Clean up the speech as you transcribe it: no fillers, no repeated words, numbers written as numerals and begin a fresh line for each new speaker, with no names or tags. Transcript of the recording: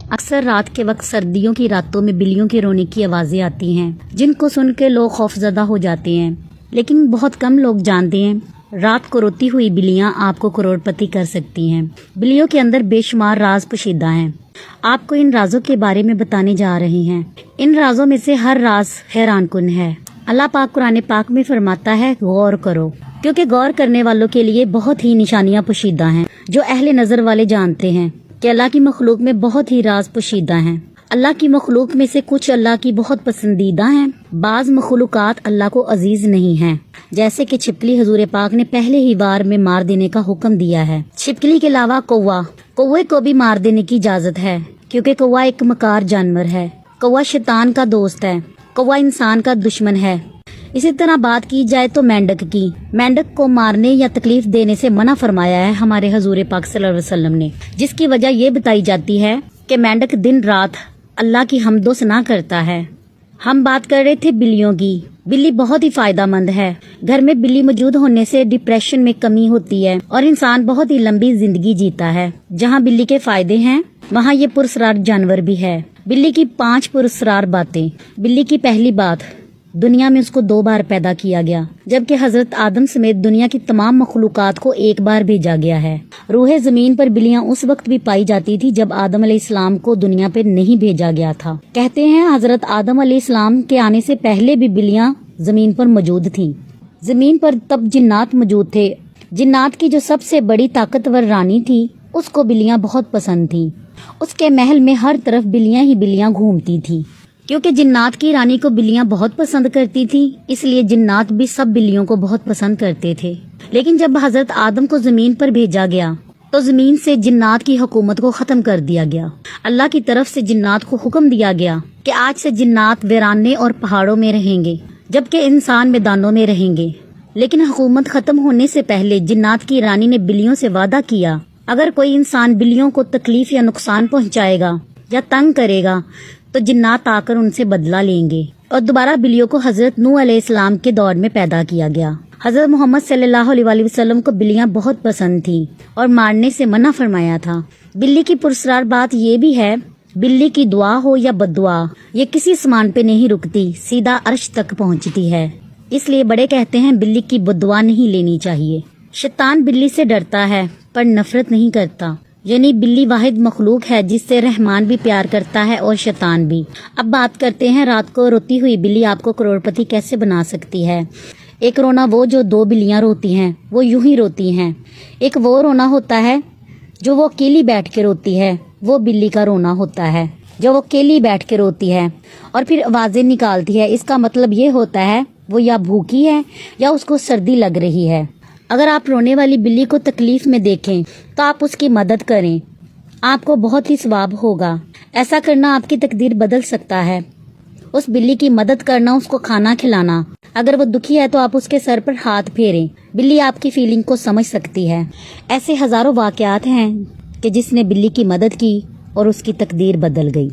اکثر رات کے وقت سردیوں کی راتوں میں بلیوں کے رونے کی آوازیں آتی ہیں جن کو سن کے لوگ خوفزدہ ہو جاتے ہیں، لیکن بہت کم لوگ جانتے ہیں رات کو روتی ہوئی بلیاں آپ کو کروڑ پتی کر سکتی ہیں۔ بلیوں کے اندر بے شمار راز پوشیدہ ہیں۔ آپ کو ان رازوں کے بارے میں بتانے جا رہے ہیں۔ ان رازوں میں سے ہر راز حیران کن ہے۔ اللہ پاک قرآن پاک میں فرماتا ہے غور کرو، کیونکہ غور کرنے والوں کے لیے بہت ہی نشانیاں پوشیدہ ہیں جو اہل نظر والے جانتے ہیں کہ اللہ کی مخلوق میں بہت ہی راز پوشیدہ ہیں۔ اللہ کی مخلوق میں سے کچھ اللہ کی بہت پسندیدہ ہیں، بعض مخلوقات اللہ کو عزیز نہیں ہیں، جیسے کہ چھپکلی حضور پاک نے پہلے ہی وار میں مار دینے کا حکم دیا ہے۔ چھپکلی کے علاوہ کوے کو بھی مار دینے کی اجازت ہے، کیونکہ کوا ایک مکار جانور ہے۔ کوا شیطان کا دوست ہے، کوا انسان کا دشمن ہے۔ اسی طرح بات کی جائے تو مینڈک کو مارنے یا تکلیف دینے سے منع فرمایا ہے ہمارے حضور پاک صلی اللہ علیہ وسلم نے، جس کی وجہ یہ بتائی جاتی ہے کہ مینڈک دن رات اللہ کی حمد و ثنا کرتا ہے۔ ہم بات کر رہے تھے بلیوں کی۔ بلی بہت ہی فائدہ مند ہے۔ گھر میں بلی موجود ہونے سے ڈپریشن میں کمی ہوتی ہے اور انسان بہت ہی لمبی زندگی جیتا ہے۔ جہاں بلی کے فائدے ہیں وہاں یہ پراسرار جانور بھی ہے۔ بلی کی 5 پراسرار باتیں۔ بلی کی پہلی بات، دنیا میں اس کو 2 بار پیدا کیا گیا، جبکہ حضرت آدم سمیت دنیا کی تمام مخلوقات کو 1 بار بھیجا گیا ہے۔ روح زمین پر بلیاں اس وقت بھی پائی جاتی تھی جب آدم علیہ السلام کو دنیا پہ نہیں بھیجا گیا تھا۔ کہتے ہیں حضرت آدم علیہ السلام کے آنے سے پہلے بھی بلیاں زمین پر موجود تھیں۔ زمین پر تب جنات موجود تھے۔ جنات کی جو سب سے بڑی طاقتور رانی تھی اس کو بلیاں بہت پسند تھیں۔ اس کے محل میں ہر طرف بلیاں ہی بلیاں گھومتی تھیں۔ کیونکہ جنات کی رانی کو بلیاں بہت پسند کرتی تھی، اس لیے جنات بھی سب بلیوں کو بہت پسند کرتے تھے۔ لیکن جب حضرت آدم کو زمین پر بھیجا گیا تو زمین سے جنات کی حکومت کو ختم کر دیا گیا۔ اللہ کی طرف سے جنات کو حکم دیا گیا کہ آج سے جنات ویرانے اور پہاڑوں میں رہیں گے، جبکہ انسان میدانوں میں رہیں گے۔ لیکن حکومت ختم ہونے سے پہلے جنات کی رانی نے بلیوں سے وعدہ کیا، اگر کوئی انسان بلیوں کو تکلیف یا نقصان پہنچائے گا یا تنگ کرے گا تو جنات آ کر ان سے بدلہ لیں گے۔ اور دوبارہ بلیوں کو حضرت نوح علیہ السلام کے دور میں پیدا کیا گیا۔ حضرت محمد صلی اللہ علیہ وسلم کو بلیاں بہت پسند تھیں اور مارنے سے منع فرمایا تھا۔ بلی کی پراسرار بات یہ بھی ہے، بلی کی دعا ہو یا بد دعا یہ کسی آسمان پہ نہیں رکتی، سیدھا عرش تک پہنچتی ہے۔ اس لیے بڑے کہتے ہیں بلی کی بد دعا نہیں لینی چاہیے۔ شیطان بلی سے ڈرتا ہے پر نفرت نہیں کرتا، یعنی بلی واحد مخلوق ہے جس سے رحمان بھی پیار کرتا ہے اور شیطان بھی۔ اب بات کرتے ہیں رات کو روتی ہوئی بلی آپ کو کروڑ پتی کیسے بنا سکتی ہے۔ ایک رونا وہ جو 2 بلیاں روتی ہیں وہ یوں ہی روتی ہیں۔ ایک وہ رونا ہوتا ہے جو وہ اکیلی بیٹھ کے روتی ہے، وہ بلی کا رونا ہوتا ہے جو وہ اکیلی بیٹھ کے روتی ہے اور پھر آوازیں نکالتی ہے۔ اس کا مطلب یہ ہوتا ہے وہ یا بھوکی ہے یا اس کو سردی لگ رہی ہے۔ اگر آپ رونے والی بلی کو تکلیف میں دیکھیں تو آپ اس کی مدد کریں، آپ کو بہت ہی ثواب ہوگا۔ ایسا کرنا آپ کی تقدیر بدل سکتا ہے۔ اس بلی کی مدد کرنا، اس کو کھانا کھلانا۔ اگر وہ دکھی ہے تو آپ اس کے سر پر ہاتھ پھیریں، بلی آپ کی فیلنگ کو سمجھ سکتی ہے۔ ایسے ہزاروں واقعات ہیں کہ جس نے بلی کی مدد کی اور اس کی تقدیر بدل گئی۔